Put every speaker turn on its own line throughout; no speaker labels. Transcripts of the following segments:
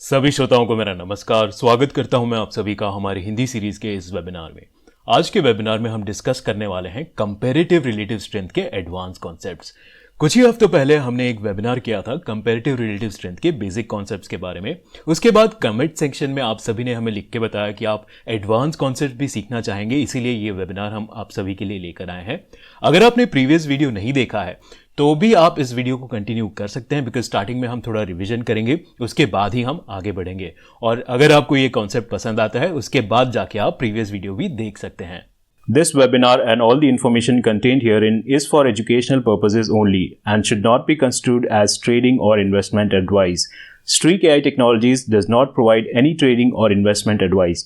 सभी श्रोताओं को मेरा नमस्कार। स्वागत करता हूं मैं आप सभी का हमारी हिंदी सीरीज के इस वेबिनार में। आज के वेबिनार में हम डिस्कस करने वाले हैं कंपैरेटिव रिलेटिव स्ट्रेंथ के एडवांस कॉन्सेप्ट्स। कुछ ही हफ्तों पहले हमने एक वेबिनार किया था कंपैरेटिव रिलेटिव स्ट्रेंथ के बेसिक कॉन्सेप्ट्स के बारे में। उसके बाद कमेंट सेक्शन में आप सभी ने हमें लिख के बताया कि आप एडवांस कॉन्सेप्ट भी सीखना चाहेंगे, इसीलिए ये वेबिनार हम आप सभी के लिए लेकर आए हैं। अगर आपने प्रीवियस वीडियो नहीं देखा है तो भी आप इस वीडियो को कंटिन्यू कर सकते हैं, बिकॉज स्टार्टिंग में हम थोड़ा रिवीजन करेंगे, उसके बाद ही हम आगे बढ़ेंगे। और अगर आपको ये कॉन्सेप्ट पसंद आता है उसके बाद जाके आप प्रीवियस वीडियो भी देख सकते हैं। This webinar and all the information contained herein is for educational purposes only and should not be construed as trading or investment advice. Streak AI Technologies does not provide any trading or investment advice.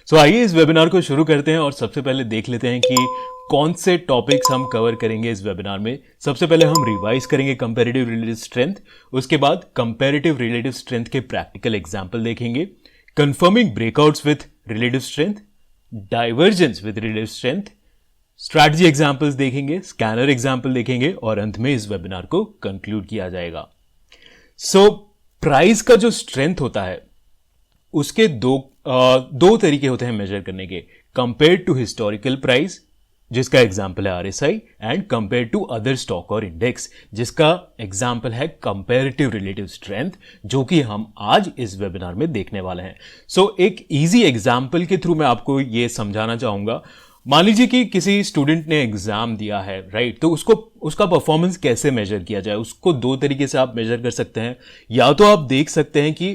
So आइए इस webinar को शुरू करते हैं और सबसे पहले देख लेते हैं कि कौन से टॉपिक्स हम कवर करेंगे इस वेबिनार में। सबसे पहले हम रिवाइज करेंगे कंपैरेटिव रिलेटिव स्ट्रेंथ, उसके बाद कंपैरेटिव रिलेटिव स्ट्रेंथ के प्रैक्टिकल एग्जांपल देखेंगे, confirming breakouts with relative strength, divergence with relative strength, strategy examples देखेंगे, स्कैनर एग्जांपल देखेंगे और अंत में इस वेबिनार को कंक्लूड किया जाएगा। सो प्राइस का जो स्ट्रेंथ होता है उसके दो तरीके होते हैं मेजर करने के, कंपेयर टू हिस्टोरिकल प्राइस जिसका एग्जांपल है RSI, and compare to other stock और इंडेक्स जिसका एग्जांपल है कंपैरेटिव रिलेटिव स्ट्रेंथ, जो कि हम आज इस वेबिनार में देखने वाले हैं। सो एक इजी एग्जांपल के थ्रू मैं आपको ये समझाना चाहूंगा। मान लीजिए कि किसी स्टूडेंट ने एग्जाम दिया है, राइट, तो उसका परफॉर्मेंस कैसे मेजर किया जाए, उसको दो तरीके से आप मेजर कर सकते हैं। या तो आप देख सकते हैं कि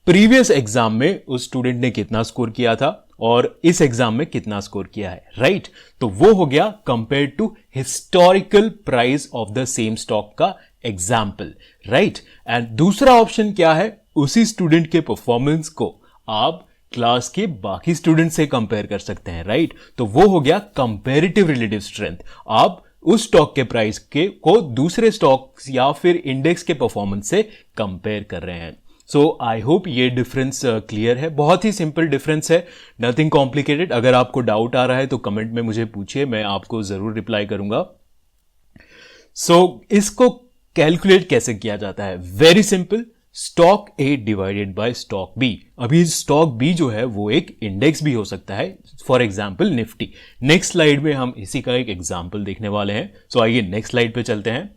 प्रीवियस एग्जाम में उस स्टूडेंट ने कितना स्कोर किया था और इस एग्जाम में कितना स्कोर किया है, राइट, तो वो हो गया compare to historical price of the same stock का एग्जाम्पल, राइट। एंड दूसरा ऑप्शन क्या है, उसी स्टूडेंट के परफॉर्मेंस को आप क्लास के बाकी स्टूडेंट से कंपेयर कर सकते हैं, राइट, तो वो हो गया कंपैरेटिव रिलेटिव स्ट्रेंथ। आप उस स्टॉक के प्राइस को दूसरे स्टॉक्स या फिर इंडेक्स के परफॉर्मेंस से कंपेयर कर रहे हैं। सो आई होप ये डिफरेंस क्लियर है। बहुत ही सिंपल डिफरेंस है, नथिंग कॉम्प्लिकेटेड। अगर आपको डाउट आ रहा है तो कमेंट में मुझे पूछिए, मैं आपको जरूर रिप्लाई करूंगा। सो इसको कैलकुलेट कैसे किया जाता है, very simple, stock A divided by stock B. अभी स्टॉक बी जो है वो एक इंडेक्स भी हो सकता है, for example Nifty. Next slide में हम इसी का एक एग्जाम्पल देखने वाले हैं। सो आइए नेक्स्ट स्लाइड पे चलते हैं।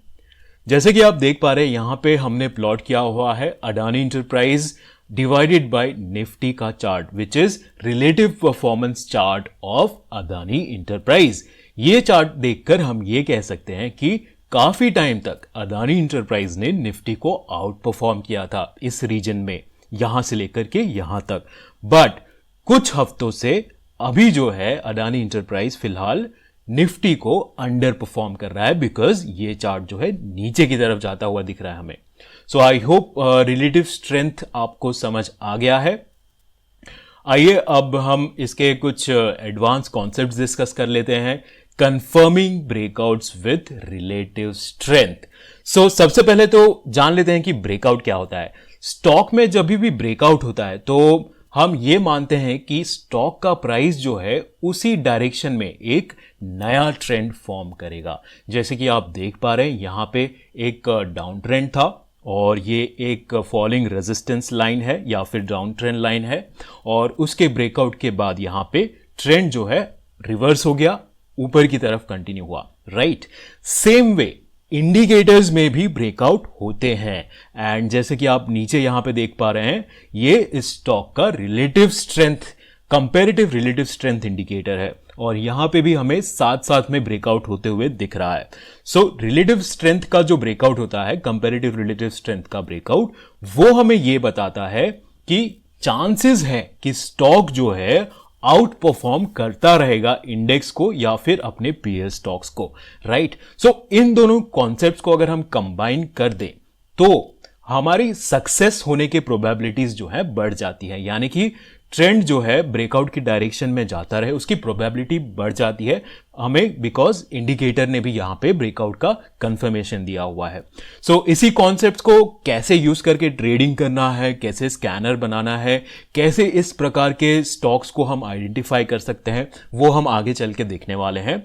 जैसे कि आप देख पा रहे हैं यहां पे हमने प्लॉट किया हुआ है Adani enterprise divided by Nifty का chart, which is relative performance chart of Adani enterprise. ये चार्ट देखकर हम ये कह सकते हैं कि काफी टाइम तक अडानी इंटरप्राइज ने निफ्टी को आउट परफॉर्म किया था इस रीजन में, यहां से लेकर के यहां तक। बट कुछ हफ्तों से अभी जो है अडानी इंटरप्राइज फिलहाल निफ्टी को अंडर परफॉर्म कर रहा है, बिकॉज ये चार्ट जो है नीचे की तरफ जाता हुआ दिख रहा है हमें। सो आई होप रिलेटिव स्ट्रेंथ आपको समझ आ गया है। आइए अब हम इसके कुछ एडवांस कॉन्सेप्ट्स डिस्कस कर लेते हैं। Confirming breakouts with relative strength. So सबसे पहले तो जान लेते हैं कि ब्रेकआउट क्या होता है। स्टॉक में जब भी ब्रेकआउट होता है तो हम ये मानते हैं कि स्टॉक का प्राइस जो है उसी डायरेक्शन में एक नया ट्रेंड फॉर्म करेगा। जैसे कि आप देख पा रहे हैं यहां पे एक डाउन ट्रेंड था और ये एक फॉलिंग रेजिस्टेंस लाइन है या फिर डाउन ट्रेंड लाइन है, और उसके ब्रेकआउट के बाद यहां पे ट्रेंड जो है रिवर्स हो गया, ऊपर की तरफ कंटिन्यू हुआ, राइट। सेम वे इंडिकेटर्स में भी ब्रेकआउट होते हैं, एंड जैसे कि आप नीचे यहां पे देख पा रहे हैं ये इस स्टॉक का relative strength, comparative relative strength indicator है, और यहां पे भी हमें साथ साथ में ब्रेकआउट होते हुए दिख रहा है। सो रिलेटिव स्ट्रेंथ का जो ब्रेकआउट होता है, कंपैरेटिव रिलेटिव स्ट्रेंथ का ब्रेकआउट, वो हमें ये बताता है कि चांसेस है कि स्टॉक जो है आउट परफॉर्म करता रहेगा इंडेक्स को या फिर अपने पीयर स्टॉक्स को, राइट। सो इन दोनों कॉन्सेप्ट्स को अगर हम कंबाइन कर दें तो हमारी सक्सेस होने के प्रोबेबिलिटीज जो है बढ़ जाती है, यानी कि ट्रेंड जो है ब्रेकआउट की डायरेक्शन में जाता रहे उसकी प्रोबेबिलिटी बढ़ जाती है हमें, बिकॉज इंडिकेटर ने भी यहां पे ब्रेकआउट का कंफर्मेशन दिया हुआ है। सो इसी कॉन्सेप्ट को कैसे यूज करके ट्रेडिंग करना है, कैसे स्कैनर बनाना है, कैसे इस प्रकार के स्टॉक्स को हम आइडेंटिफाई कर सकते हैं, वो हम आगे चल के देखने वाले हैं।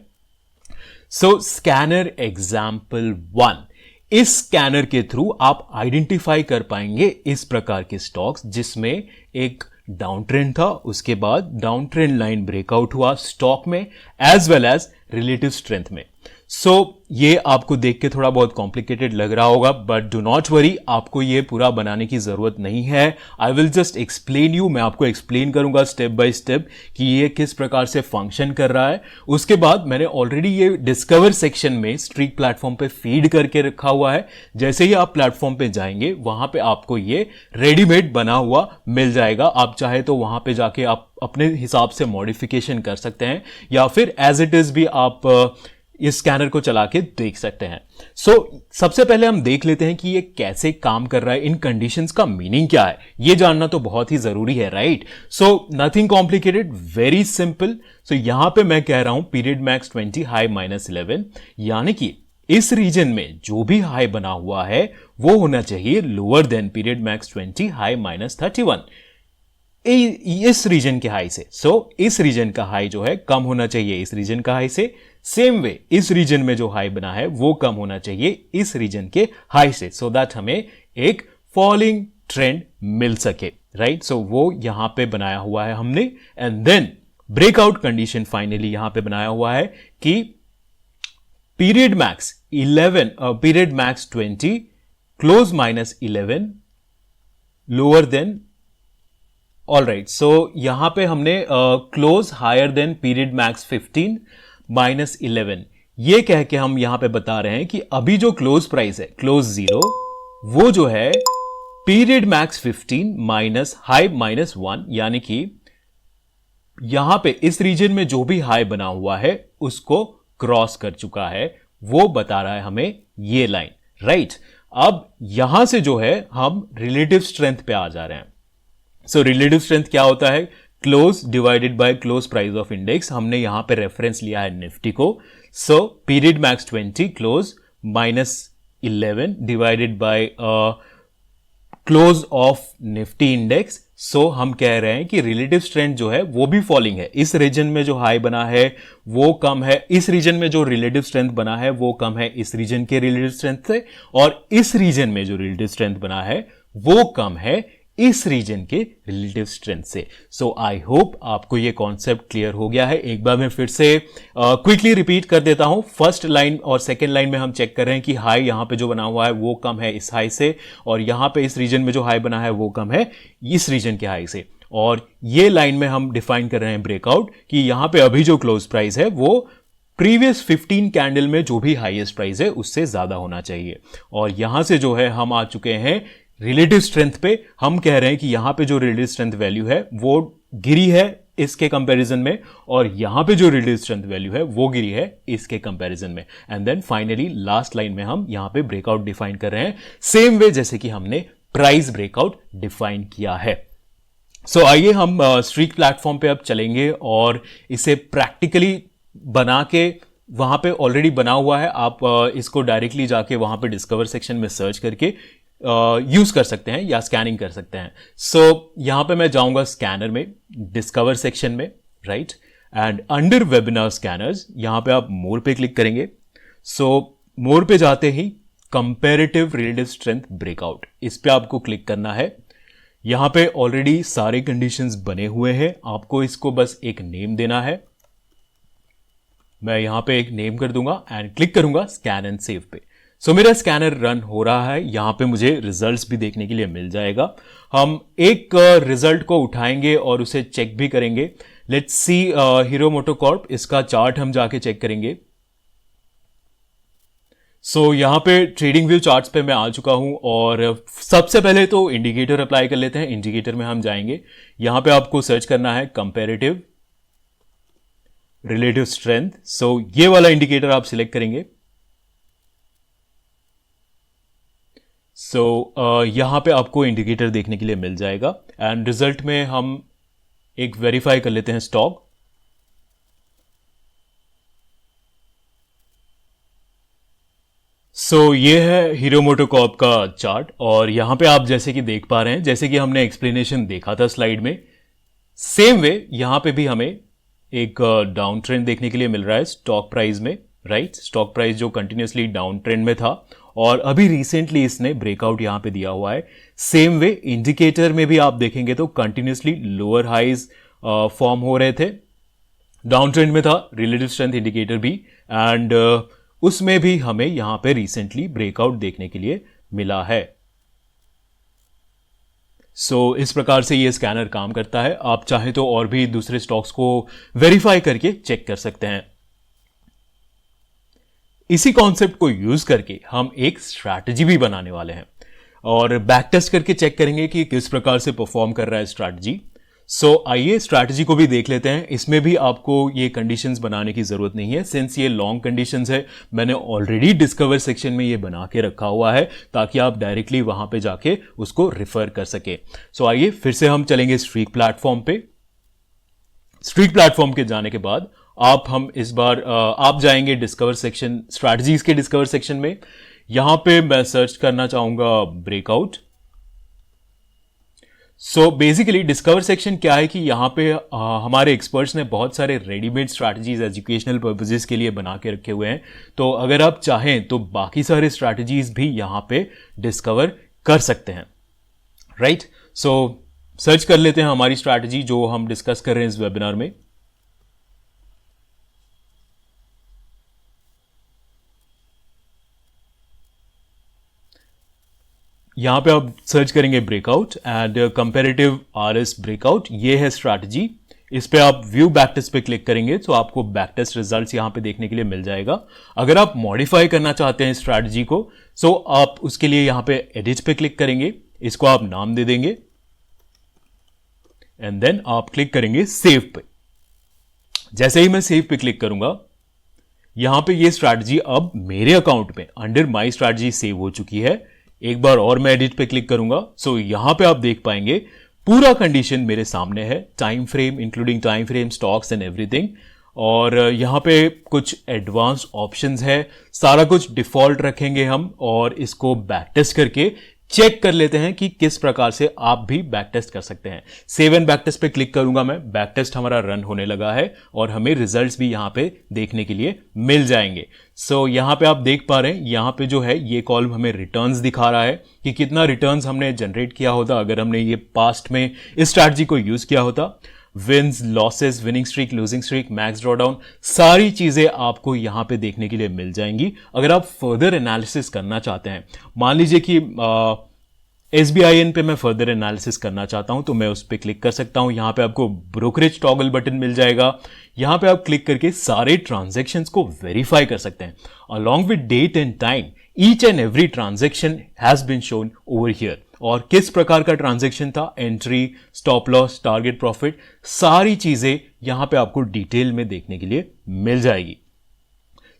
सो स्कैनर एग्जाम्पल 1, इस स्कैनर के थ्रू आप आइडेंटिफाई कर पाएंगे इस प्रकार के स्टॉक्स जिसमें एक डाउन ट्रेंड था, उसके बाद डाउन ट्रेंड लाइन ब्रेकआउट हुआ स्टॉक में as well as relative strength में। सो ये आपको देख के थोड़ा बहुत कॉम्प्लिकेटेड लग रहा होगा, बट डू नॉट वरी, आपको ये पूरा बनाने की जरूरत नहीं है। I will just explain you, मैं आपको एक्सप्लेन करूंगा स्टेप बाय स्टेप कि ये किस प्रकार से फंक्शन कर रहा है। उसके बाद मैंने ऑलरेडी ये डिस्कवर सेक्शन में स्ट्रीक प्लेटफॉर्म पे फीड करके रखा हुआ है। जैसे ही आप प्लेटफॉर्म पे जाएंगे वहां पे आपको ये रेडीमेड बना हुआ मिल जाएगा। आप चाहे तो वहां पे जाके आप अपने हिसाब से मॉडिफिकेशन कर सकते हैं या फिर एज इट इज भी आप इस स्कैनर को चला के देख सकते हैं। सबसे पहले हम देख लेते हैं कि ये कैसे काम कर रहा है, इन कंडीशंस का मीनिंग क्या है, ये जानना तो बहुत ही जरूरी है, right? Nothing complicated, very simple. यहां पे मैं कह रहा हूं पीरियड मैक्स 20 हाई -11, यानी कि इस रीजन में जो भी हाई बना हुआ है वो होना चाहिए lower than period max 20 high -31 इस रीजन के हाई से। इस रीजन का हाई जो है कम होना चाहिए इस रीजन का हाई से। सेम वे इस रीजन में जो हाई बना है वो कम होना चाहिए इस रीजन के हाई से, सो दैट हमें एक फॉलिंग ट्रेंड मिल सके, राइट? वो यहां पे बनाया हुआ है हमने। And then breakout condition finally यहां पे बनाया हुआ है कि period max 20 close -11 lower than. All right, यहां पे हमने close higher than period max 15 -11 ये कह के हम यहां पे बता रहे हैं कि अभी जो क्लोज प्राइस है क्लोज 0 वो जो है पीरियड मैक्स 15 माइनस हाई -1, यानी कि यहां पे इस रीजन में जो भी हाई बना हुआ है उसको क्रॉस कर चुका है, वो बता रहा है हमें ये लाइन, राइट? अब यहां से जो है हम रिलेटिव स्ट्रेंथ पे आ जा रहे हैं। रिलेटिव स्ट्रेंथ क्या होता है? Close divided by close price of index. हमने यहां पे रेफरेंस लिया है निफ्टी को। Period max 20 close -11 divided by close of Nifty index. हम कह रहे हैं कि रिलेटिव स्ट्रेंथ जो है वो भी फॉलिंग है। इस रीजन में जो हाई बना है वो कम है, इस रीजन में जो रिलेटिव स्ट्रेंथ बना है वो कम है इस रीजन के रिलेटिव स्ट्रेंथ से, और इस रीजन में जो रिलेटिव स्ट्रेंथ बना है वो कम है इस रीजन के रिलेटिव स्ट्रेंथ से। आई होप आपको ये कॉन्सेप्ट क्लियर हो गया है। एक बार मैं फिर से क्विकली रिपीट कर देता हूं। फर्स्ट लाइन और सेकेंड लाइन में हम चेक कर रहे हैं कि हाई यहां पे जो बना हुआ है वो कम है इस हाई से, और यहां पे इस रीजन में जो हाई बना है वो कम है इस रीजन के हाई से। और ये लाइन में हम डिफाइन कर रहे हैं ब्रेकआउट कि यहां पे अभी जो क्लोज प्राइस है वो प्रीवियस 15 कैंडल में जो भी हाईएस्ट प्राइस है उससे ज्यादा होना चाहिए। और यहां से जो है हम आ चुके हैं रिलेटिव स्ट्रेंथ पे। हम कह रहे हैं कि यहां पे जो रिलेटिव स्ट्रेंथ वैल्यू है वो गिरी है इसके कंपैरिजन में, और यहां पे जो रिलेटिव स्ट्रेंथ वैल्यू है वो गिरी है इसके कंपैरिजन में। And then finally last line में हम यहां पे ब्रेकआउट डिफाइन कर रहे हैं सेम वे जैसे कि हमने प्राइस ब्रेकआउट डिफाइन किया है। आइए हम स्ट्रीक प्लेटफॉर्म पे अब चलेंगे और इसे प्रैक्टिकली बना के, वहां पे ऑलरेडी बना हुआ है, आप इसको डायरेक्टली जाके वहां पे डिस्कवर सेक्शन में सर्च करके यूज कर सकते हैं या स्कैनिंग कर सकते हैं। यहां पे मैं जाऊंगा स्कैनर में, डिस्कवर सेक्शन में, right? And under webinar scanners यहां पे आप मोर पे क्लिक करेंगे। मोर पे जाते ही कंपैरेटिव रिलेटिव स्ट्रेंथ ब्रेकआउट, इस पे आपको क्लिक करना है। यहां पे ऑलरेडी सारे कंडीशंस बने हुए हैं, आपको इसको बस एक नेम देना है। मैं यहां पे एक नेम कर दूंगा एंड क्लिक करूंगा स्कैन एंड सेव पे। मेरा स्कैनर रन हो रहा है, यहां पे मुझे रिजल्ट्स भी देखने के लिए मिल जाएगा। हम एक रिजल्ट को उठाएंगे और उसे चेक भी करेंगे। लेट्स सी हीरो मोटोकॉर्प, इसका चार्ट हम जाके चेक करेंगे। यहां पे ट्रेडिंग व्यू चार्ट्स पे मैं आ चुका हूं और सबसे पहले तो इंडिकेटर अप्लाई कर लेते हैं। इंडिकेटर में हम जाएंगे, यहां पे आपको सर्च करना है कंपैरेटिव रिलेटिव स्ट्रेंथ। ये वाला इंडिकेटर आप सिलेक्ट करेंगे। यहां पे आपको इंडिकेटर देखने के लिए मिल जाएगा एंड रिजल्ट में हम एक वेरीफाई कर लेते हैं स्टॉक। ये है हीरो मोटोकॉर्प का चार्ट और यहां पे आप जैसे कि देख पा रहे हैं, जैसे कि हमने एक्सप्लेनेशन देखा था स्लाइड में, सेम वे यहां पे भी हमें एक डाउन ट्रेंड देखने के लिए मिल रहा है स्टॉक प्राइस में, राइट? स्टॉक प्राइस जो कंटिन्यूसली डाउन ट्रेंड में था और अभी रिसेंटली इसने ब्रेकआउट यहां पे दिया हुआ है। सेम वे इंडिकेटर में भी आप देखेंगे तो कंटिन्यूसली लोअर हाइज फॉर्म हो रहे थे, डाउन ट्रेंड में था रिलेटिव स्ट्रेंथ इंडिकेटर भी, एंड उसमें भी हमें यहां पे रिसेंटली ब्रेकआउट देखने के लिए मिला है। इस प्रकार से ये स्कैनर काम करता है। आप चाहें तो और भी दूसरे स्टॉक्स को वेरीफाई करके चेक कर सकते हैं। इसी कॉन्सेप्ट को यूज करके हम एक स्ट्रैटेजी भी बनाने वाले हैं और बैक टेस्ट करके चेक करेंगे कि किस प्रकार से परफॉर्म कर रहा है स्ट्रैटेजी। आइए स्ट्रैटेजी को भी देख लेते हैं। इसमें भी आपको ये कंडीशंस बनाने की जरूरत नहीं है, सिंस ये लॉन्ग कंडीशंस है। मैंने ऑलरेडी डिस्कवर सेक्शन में ये बना के रखा हुआ है ताकि आप डायरेक्टली वहां पे जाके उसको रिफर कर सके। आइए फिर से हम चलेंगे स्ट्रीक प्लेटफॉर्म पे। स्ट्रीक प्लेटफॉर्म के जाने के बाद हम इस बार आप जाएंगे डिस्कवर सेक्शन, स्ट्रैटेजीज के डिस्कवर सेक्शन में। यहां पे मैं सर्च करना चाहूंगा ब्रेकआउट। बेसिकली डिस्कवर सेक्शन क्या है कि यहां पे हमारे एक्सपर्ट्स ने बहुत सारे रेडीमेड स्ट्रैटेजीज एजुकेशनल पर्पसेस के लिए बना के रखे हुए हैं। तो अगर आप चाहें तो बाकी सारे स्ट्रैटेजीज भी यहां पे डिस्कवर कर सकते हैं, राइट। सर्च कर लेते हैं हमारी स्ट्रैटेजी जो हम डिस्कस कर रहे हैं इस वेबिनार में। यहां पे आप सर्च करेंगे breakout and comparative RS breakout, ये है स्ट्रैटेजी। इस पे आप व्यू बैक टेस्ट पे क्लिक करेंगे तो आपको बैक टेस्ट रिजल्ट्स यहां पे देखने के लिए मिल जाएगा। अगर आप मॉडिफाई करना चाहते हैं स्ट्रैटेजी को आप उसके लिए यहां पे एडिट पे क्लिक करेंगे, इसको आप नाम दे देंगे एंड देन आप क्लिक करेंगे सेव पे। जैसे ही मैं सेव पे क्लिक करूंगा यहां पे ये स्ट्रैटेजी अब मेरे अकाउंट में अंडर माई स्ट्रैटेजी सेव हो चुकी है। एक बार और मैं एडिट पे क्लिक करूंगा यहां पे आप देख पाएंगे पूरा कंडीशन मेरे सामने है, time frame including time frame, stocks and everything. और यहां पे कुछ एडवांस्ड ऑप्शंस है, सारा कुछ डिफॉल्ट रखेंगे हम और इसको बैक टेस्ट करके चेक कर लेते हैं कि किस प्रकार से आप भी बैक टेस्ट कर सकते हैं। सेव एंड बैक टेस्ट पे क्लिक करूंगा मैं, बैक टेस्ट हमारा रन होने लगा है और हमें रिजल्ट्स भी यहां पे देखने के लिए मिल जाएंगे। यहां पे आप देख पा रहे हैं, यहां पे जो है ये कॉलम हमें रिटर्न्स दिखा रहा है कि कितना रिटर्न्स हमने जनरेट किया होता अगर हमने ये पास्ट में इस स्ट्रैटेजी को यूज किया होता। Wins, losses, winning streak, losing streak, max drawdown, सारी चीजें आपको यहां पे देखने के लिए मिल जाएंगी। अगर आप फर्दर एनालिसिस करना चाहते हैं, मान लीजिए कि SBIN पे मैं फर्दर एनालिसिस करना चाहता हूं तो मैं उस पर क्लिक कर सकता हूं। यहां पे आपको ब्रोकरेज टॉगल बटन मिल जाएगा, यहां पे आप क्लिक करके सारे ट्रांजैक्शंस को वेरीफाई कर सकते हैं along with date and time. Each and every transaction has been shown over here और किस प्रकार का ट्रांजैक्शन था, entry, stop loss, target profit, सारी चीजें यहां पे आपको डिटेल में देखने के लिए मिल जाएगी।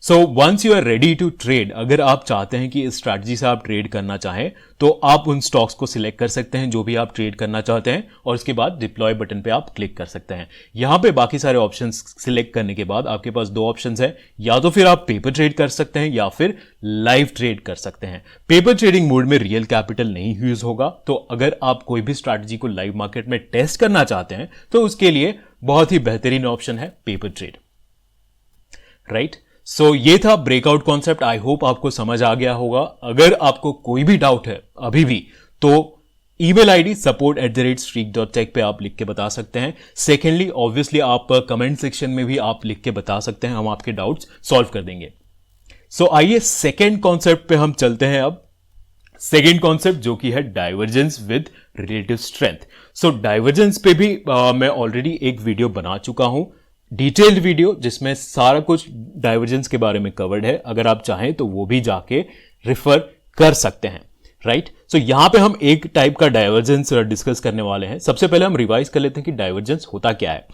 Once you are ready to trade, अगर आप चाहते हैं कि इस स्ट्रैटेजी से आप ट्रेड करना चाहें तो आप उन स्टॉक्स को सिलेक्ट कर सकते हैं जो भी आप ट्रेड करना चाहते हैं और उसके बाद डिप्लॉय बटन पे आप क्लिक कर सकते हैं। यहां पे बाकी सारे ऑप्शंस सिलेक्ट करने के बाद आपके पास दो ऑप्शंस हैं, या तो फिर आप पेपर ट्रेड कर सकते हैं या फिर लाइव ट्रेड कर सकते हैं। पेपर ट्रेडिंग मोड में रियल कैपिटल नहीं यूज होगा, तो अगर आप कोई भी स्ट्रैटेजी को लाइव मार्केट में टेस्ट करना चाहते हैं तो उसके लिए बहुत ही बेहतरीन ऑप्शन है पेपर ट्रेड, राइट। ये था ब्रेकआउट कॉन्सेप्ट। आई होप आपको समझ आ गया होगा। अगर आपको कोई भी डाउट है अभी भी तो ईमेल आईडी support@streak.tech पे आप लिख के बता सकते हैं। सेकेंडली ऑब्वियसली आप कमेंट सेक्शन में भी आप लिख के बता सकते हैं, हम आपके डाउट्स सॉल्व कर देंगे। आइए सेकेंड कॉन्सेप्ट पे हम चलते हैं। अब सेकेंड कॉन्सेप्ट जो कि है divergence with relative strength. Divergence पे भी मैं ऑलरेडी एक वीडियो बना चुका हूं, डिटेल्ड वीडियो, जिसमें सारा कुछ डाइवर्जेंस के बारे में कवर्ड है। अगर आप चाहें तो वो भी जाके रिफर कर सकते हैं, राइट। यहां पे हम एक टाइप का डाइवर्जेंस डिस्कस करने वाले हैं। सबसे पहले हम रिवाइज कर लेते हैं कि डाइवर्जेंस होता क्या है।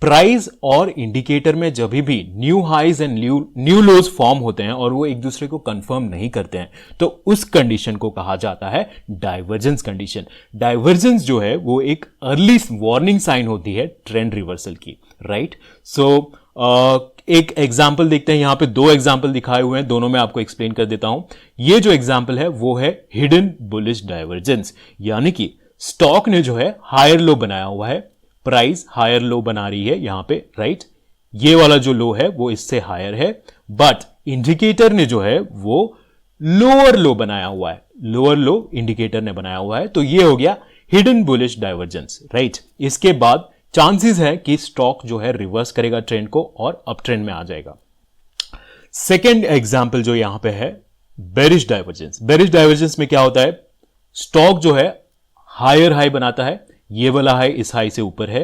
प्राइस और इंडिकेटर में जब भी new highs and new lows form होते हैं और वो एक दूसरे को कंफर्म नहीं करते हैं तो उस कंडीशन को कहा जाता है डाइवर्जेंस कंडीशन। डाइवर्जेंस जो है वो एक अर्ली वार्निंग साइन होती है ट्रेंड रिवर्सल की, राइट। एक एग्जाम्पल देखते हैं। यहां पे दो एग्जाम्पल दिखाए हुए हैं, दोनों में आपको एक्सप्लेन कर देता हूं। ये जो एग्जाम्पल है वो है हिडन बुलिश डाइवर्जेंस, यानी कि स्टॉक ने जो है हायर लो बनाया हुआ है, प्राइस हायर लो बना रही है यहां पे, राइट। ये वाला जो लो है वो इससे हायर है, बट इंडिकेटर ने जो है वो लोअर लो बनाया हुआ है, लोअर लो इंडिकेटर ने बनाया हुआ है, तो ये हो गया हिडन बुलिश डाइवर्जेंस, राइट। इसके बाद चांसेस है कि स्टॉक जो है रिवर्स करेगा ट्रेंड को और अप ट्रेंड में आ जाएगा। सेकेंड एग्जाम्पल जो यहां पे है बेरिश डाइवर्जेंस। बेरिश डाइवर्जेंस में क्या होता है, स्टॉक जो है हायर हाई बनाता है, ये वाला हाई इस हाई से ऊपर है,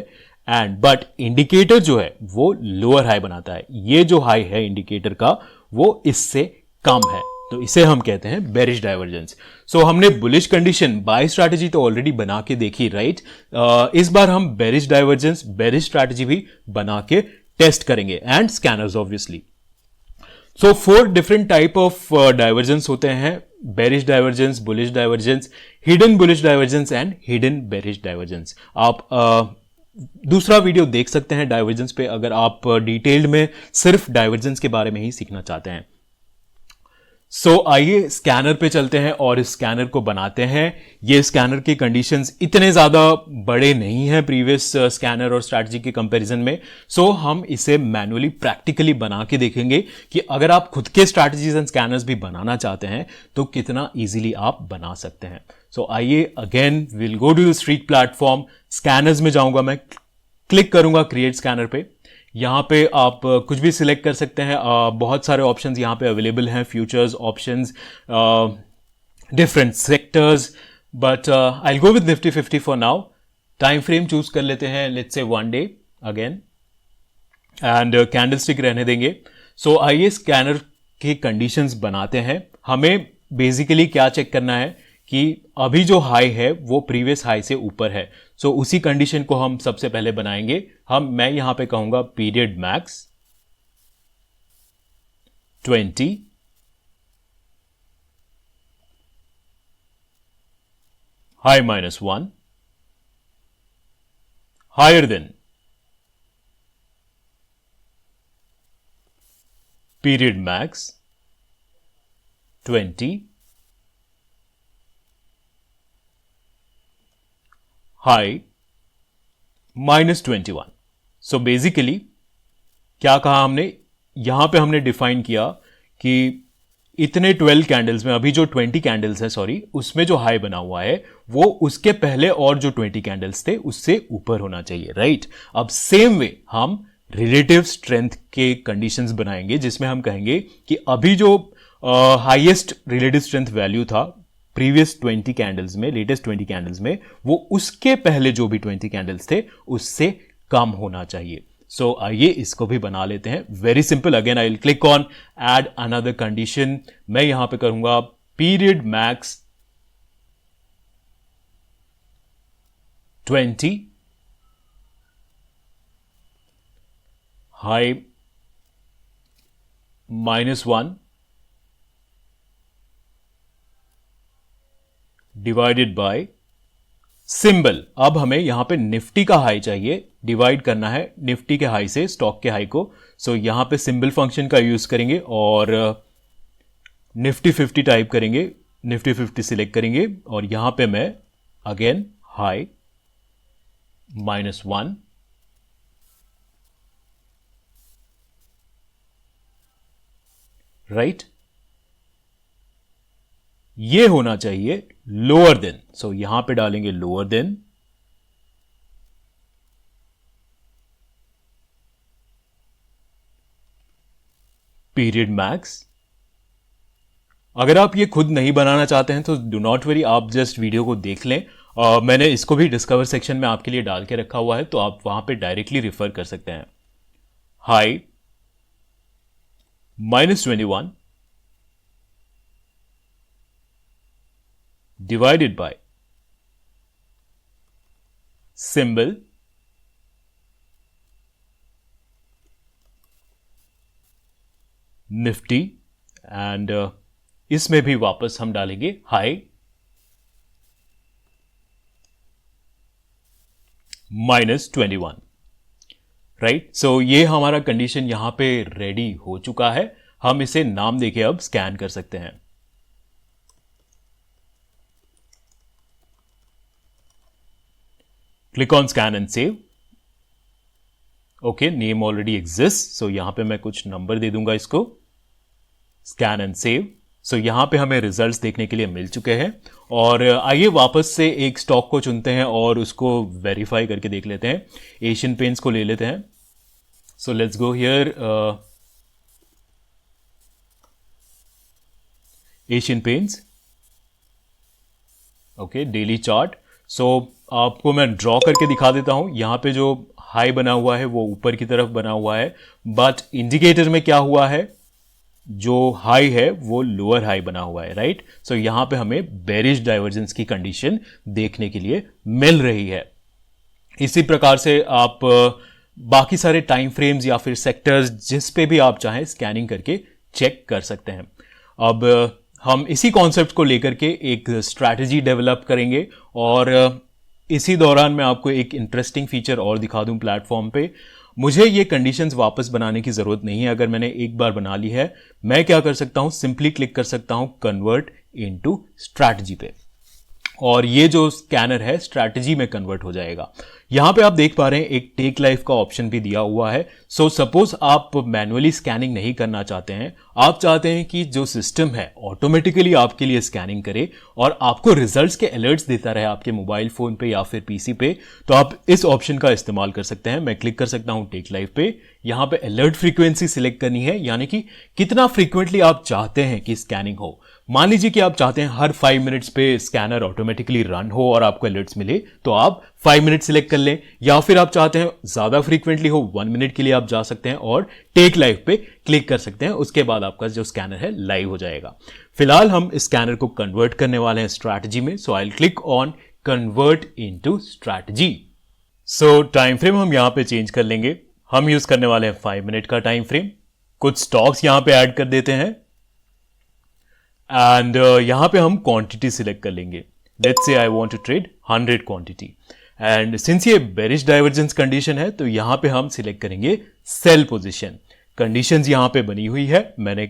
एंड बट इंडिकेटर जो है वो लोअर हाई बनाता है, ये जो हाई है इंडिकेटर का वो इससे कम है, तो इसे हम कहते हैं बेरिश डाइवर्जेंस। सो हमने बुलिश कंडीशन बाय स्ट्रैटेजी तो ऑलरेडी बना के देखी, राइट। इस बार हम बेरिश डाइवर्जेंस बेरिश स्ट्रैटेजी भी बना के टेस्ट करेंगे and scanners obviously. So 4 different type of divergence होते हैं, bearish divergence, bullish divergence, hidden bullish divergence and hidden bearish divergence. आप दूसरा वीडियो देख सकते हैं डाइवर्जेंस पे, अगर आप डिटेल्ड में सिर्फ डाइवर्जेंस के बारे में ही सीखना चाहते हैं। सो आइए स्कैनर पे चलते हैं और इस स्कैनर को बनाते हैं। ये स्कैनर के कंडीशंस इतने ज्यादा बड़े नहीं हैं प्रीवियस स्कैनर और स्ट्रैटेजी के कंपैरिजन में, सो हम इसे मैनुअली प्रैक्टिकली बना के देखेंगे कि अगर आप खुद के स्ट्रैटेजीज एंड स्कैनर्स भी बनाना चाहते हैं तो कितना इजीली आप बना सकते हैं। सो आइए again will go to the street platform, scanners में जाऊंगा मैं, क्लिक करूंगा क्रिएट स्कैनर पे। यहां पे आप कुछ भी सिलेक्ट कर सकते हैं, बहुत सारे ऑप्शंस यहां पे अवेलेबल हैं, futures options, different sectors, but I will go with Nifty 50 for now. Time frame choose कर लेते हैं, let's say 1 day again, and candlestick रहने देंगे। सो आइए स्कैनर के कंडीशंस बनाते हैं। हमें बेसिकली क्या चेक करना है कि अभी जो हाई है वो प्रीवियस हाई से ऊपर है, सो उसी कंडीशन को हम सबसे पहले बनाएंगे। मैं यहां पे कहूंगा period max 20, high -1, higher than period max 20, high -21। So basically क्या कहा हमने, यहां पे हमने डिफाइन किया कि इतने 12 कैंडल्स में, अभी जो 20 कैंडल्स है सॉरी, उसमें जो हाई बना हुआ है वो उसके पहले और जो 20 कैंडल्स थे उससे ऊपर होना चाहिए, राइट। अब सेम वे हम रिलेटिव स्ट्रेंथ के कंडीशंस बनाएंगे, जिसमें हम कहेंगे कि अभी जो हाईएस्ट रिलेटिव स्ट्रेंथ वैल्यू था प्रीवियस 20 कैंडल्स में, लेटेस्ट 20 कैंडल्स में, वो उसके पहले जो भी 20 कैंडल्स थे उससे कम होना चाहिए। सो आइए इसको भी बना लेते हैं, very simple. Again I will click on add another condition, मैं यहां पे करूंगा period max 20, high -1 divided by symbol. अब हमें यहां पे निफ्टी का हाई चाहिए, डिवाइड करना है निफ्टी के हाई से स्टॉक के हाई को। सो यहां पे सिंबल फंक्शन का यूज करेंगे और निफ्टी 50 टाइप करेंगे, निफ्टी 50 सिलेक्ट करेंगे और यहां पे मैं अगेन हाई -1, राइट, ये होना चाहिए लोअर देन, सो यहां पे डालेंगे लोअर देन पीरियड मैक्स। अगर आप ये खुद नहीं बनाना चाहते हैं तो डू नॉट वरी, आप जस्ट वीडियो को देख लें, मैंने इसको भी डिस्कवर सेक्शन में आपके लिए डाल के रखा हुआ है, तो आप वहां पे डायरेक्टली रिफर कर सकते हैं। High -21 divided by symbol Nifty, and इसमें भी वापस हम डालेंगे हाई -21, राइट। सो ये हमारा कंडीशन यहां पे रेडी हो चुका है, हम इसे नाम देके अब स्कैन कर सकते हैं। Click on scan and save. Okay, name already exist, so यहां पे मैं कुछ नंबर दे दूंगा इसको, स्कैन एंड सेव। सो यहाँ पे हमें रिजल्ट्स देखने के लिए मिल चुके हैं और आइए वापस से एक स्टॉक को चुनते हैं और उसको वेरीफाई करके देख लेते हैं। एशियन पेंट्स को ले लेते हैं। So let's go here, Asian Paints, okay, daily chart. So आपको मैं ड्रॉ करके दिखा देता हूं। यहां पे जो हाई बना हुआ है वो ऊपर की तरफ बना हुआ है, बट इंडिकेटर में क्या हुआ है, जो हाई है वो लोअर हाई बना हुआ है, राइट। सो यहां पे हमें बेरिश डाइवर्जेंस की कंडीशन देखने के लिए मिल रही है। इसी प्रकार से आप बाकी सारे टाइम फ्रेम्स या फिर सेक्टर्स जिस पे भी आप चाहें स्कैनिंग करके चेक कर सकते हैं। अब हम इसी कॉन्सेप्ट को लेकर के एक स्ट्रैटेजी डेवलप करेंगे और इसी दौरान मैं आपको एक इंटरेस्टिंग फीचर और दिखा दूं प्लेटफॉर्म पे। मुझे ये कंडीशंस वापस बनाने की जरूरत नहीं है। अगर मैंने एक बार बना ली है, मैं क्या कर सकता हूं, सिंपली क्लिक कर सकता हूं कन्वर्ट इनटू स्ट्रैटेजी पे और ये जो स्कैनर है स्ट्रैटेजी में कन्वर्ट हो जाएगा। यहां पे आप देख पा रहे हैं एक टेक लाइफ का ऑप्शन भी दिया हुआ है। सो सपोज आप मैन्युअली स्कैनिंग नहीं करना चाहते हैं, आप चाहते हैं कि जो सिस्टम है ऑटोमेटिकली आपके लिए स्कैनिंग करे और आपको रिजल्ट्स के अलर्ट्स देता रहे आपके मोबाइल फोन पे या फिर पीसी पे, तो आप इस ऑप्शन का इस्तेमाल कर सकते हैं। मैं क्लिक कर सकता हूं टेक लाइफ पे। यहां पे अलर्ट फ्रीक्वेंसी सिलेक्ट करनी है, यानी कि कितना फ्रीक्वेंटली आप चाहते हैं कि स्कैनिंग हो। मान लीजिए कि आप चाहते हैं हर 5 मिनट्स पे स्कैनर ऑटोमेटिकली रन हो और आपको अलर्ट्स मिले, तो आप 5 मिनट सिलेक्ट कर लें। या फिर आप चाहते हैं ज्यादा फ्रीक्वेंटली हो, 1 मिनट के लिए आप जा सकते हैं और टेक लाइव पे क्लिक कर सकते हैं। उसके बाद आपका जो स्कैनर है लाइव हो जाएगा। फिलहाल हम इस स्कैनर को कन्वर्ट करने वाले हैं स्ट्रैटेजी में। So I will click on convert into strategy. So time frame हम यहां पे चेंज कर लेंगे। हम यूज करने वाले हैं 5 मिनट का टाइम फ्रेम। कुछ स्टॉक्स यहां पे ऐड कर देते हैं एंड यहां पे हम क्वांटिटी सिलेक्ट कर लेंगे। Let's say I want to trade 100 quantity and since ये बेरिश डाइवर्जेंस कंडीशन है तो यहां पे हम सिलेक्ट करेंगे सेल पोजीशन। कंडीशंस यहां पे बनी हुई है, मैंने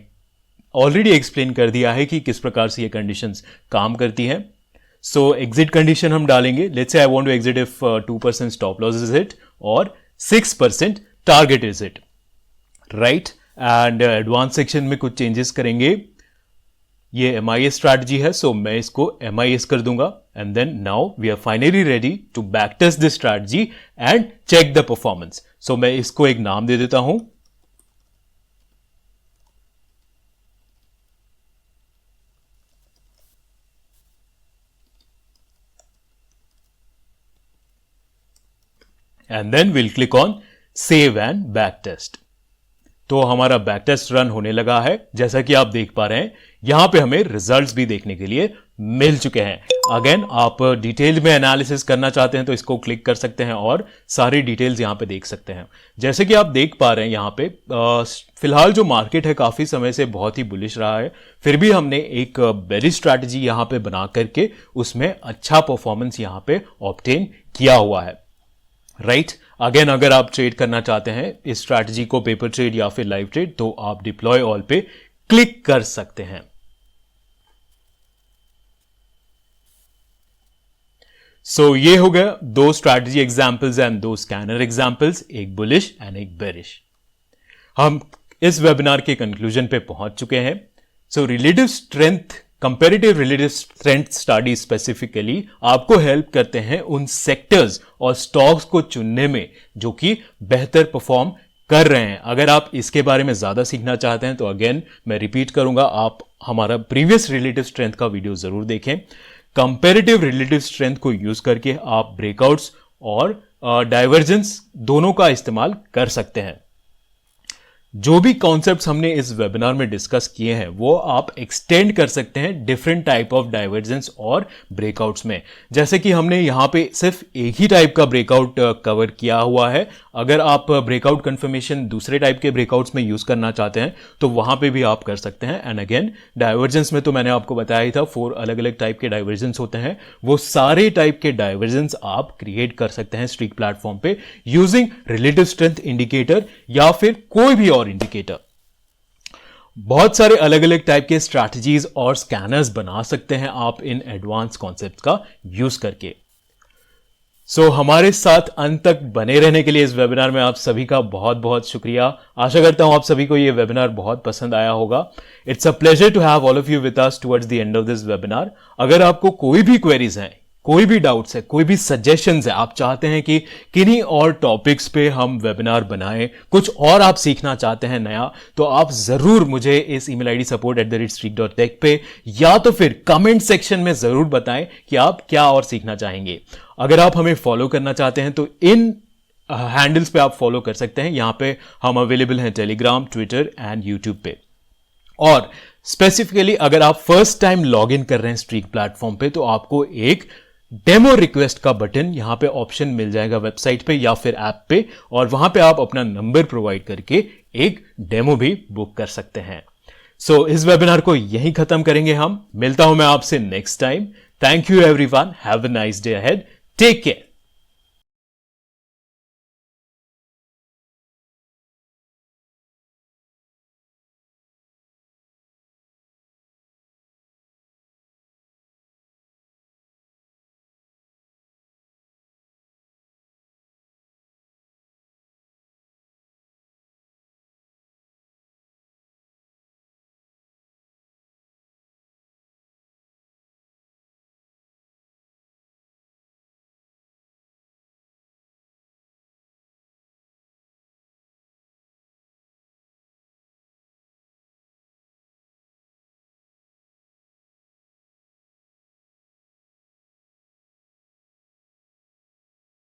ऑलरेडी एक्सप्लेन कर दिया है कि किस प्रकार से ये कंडीशंस काम करती हैं। सो एग्जिट कंडीशन हम डालेंगे। Let's say I want to exit if 2% stop loss is hit और 6% target is hit, right. And advance section में कुछ चेंजेस करेंगे। ये MIS स्ट्रैटेजी है, सो मैं इसको MIS कर दूंगा and then now we are finally ready to back test this strategy and check the performance. So मैं इसको एक नाम दे देता हूं, and then will click on save and back test. तो हमारा बैक टेस्ट रन होने लगा है। जैसा कि आप देख पा रहे हैं यहां पे हमें रिजल्ट्स भी देखने के लिए मिल चुके हैं। अगेन आप डिटेल में एनालिसिस करना चाहते हैं तो इसको क्लिक कर सकते हैं और सारी डिटेल्स यहां पे देख सकते हैं। जैसे कि आप देख पा रहे हैं यहां पे फिलहाल जो मार्केट है काफी समय से बहुत ही बुलिश रहा है, फिर भी हमने एक बेरिश स्ट्रैटेजी यहां पे बना करके उसमें अच्छा परफॉर्मेंस यहां पे ऑब्टेन किया हुआ है, राइट। अगेन अगर आप ट्रेड करना चाहते हैं इस स्ट्रैटेजी को, पेपर ट्रेड या फिर लाइव ट्रेड, तो आप डिप्लॉय ऑल पे क्लिक कर सकते हैं। सो ये हो गया 2 strategy examples and 2 scanner examples, एक बुलिश एंड एक बेरिश। हम इस वेबिनार के कंक्लूजन पे पहुंच चुके हैं। So relative strength, comparative relative strength study specifically आपको हेल्प करते हैं उन सेक्टर्स और स्टॉक्स को चुनने में जो कि बेहतर परफॉर्म कर रहे हैं। अगर आप इसके बारे में ज्यादा सीखना चाहते हैं तो अगेन मैं रिपीट करूंगा, आप हमारा प्रीवियस रिलेटिव स्ट्रेंथ का वीडियो जरूर देखें। कंपैरेटिव रिलेटिव स्ट्रेंथ को यूज करके आप ब्रेकआउट्स और डाइवर्जेंस दोनों का इस्तेमाल कर सकते हैं। जो भी कॉन्सेप्ट्स हमने इस वेबिनार में डिस्कस किए हैं वो आप एक्सटेंड कर सकते हैं डिफरेंट टाइप ऑफ डाइवर्जेंस और ब्रेकआउट्स में। जैसे कि हमने यहां पे सिर्फ एक ही टाइप का ब्रेकआउट कवर किया हुआ है। अगर आप ब्रेकआउट कंफर्मेशन दूसरे टाइप के ब्रेकआउट्स में यूज करना चाहते हैं तो वहां पे भी आप कर सकते हैं। एंड अगेन डाइवर्जेंस में तो मैंने आपको बताया ही था 4 अलग अलग टाइप के डाइवर्जेंस होते हैं। वो सारे टाइप के डाइवर्जेंस आप क्रिएट कर सकते हैं स्ट्रीक प्लेटफॉर्म पे यूजिंग रिलेटिव स्ट्रेंथ इंडिकेटर या फिर कोई भी और इंडिकेटर। बहुत सारे अलग अलग टाइप के स्ट्रैटेजीज और स्कैनर्स बना सकते हैं आप इन एडवांस कॉन्सेप्ट का यूज करके। हमारे साथ अंत तक बने रहने के लिए इस वेबिनार में आप सभी का बहुत बहुत शुक्रिया। आशा करता हूं आप सभी को ये वेबिनार बहुत पसंद आया होगा। It's a pleasure to have all of you with us towards the end of this webinar. अगर आपको कोई भी क्वेरीज हैं, कोई भी डाउट्स है, कोई भी सजेशंस है, आप चाहते हैं कि किन्हीं और टॉपिक्स पे हम वेबिनार बनाएं, कुछ और आप सीखना चाहते हैं नया, तो आप जरूर मुझे इस ईमेल आईडी support@streak.tech पे या तो फिर कमेंट सेक्शन में जरूर बताएं कि आप क्या और सीखना चाहेंगे। अगर आप हमें फॉलो करना चाहते हैं तो इन हैंडल्स पे आप फॉलो कर सकते हैं। यहां पे हम अवेलेबल हैं टेलीग्राम, ट्विटर एंड यूट्यूब पे। और स्पेसिफिकली अगर आप फर्स्ट टाइम लॉग इन कर रहे हैं स्ट्रीक प्लेटफॉर्म पे, तो आपको एक डेमो रिक्वेस्ट का बटन यहां पे ऑप्शन मिल जाएगा वेबसाइट पे या फिर ऐप पे, और वहां पे आप अपना नंबर प्रोवाइड करके एक डेमो भी बुक कर सकते हैं। इस वेबिनार को यहीं खत्म करेंगे हम। मिलता हूं मैं आपसे next time. Thank you everyone, have a nice day ahead, take care.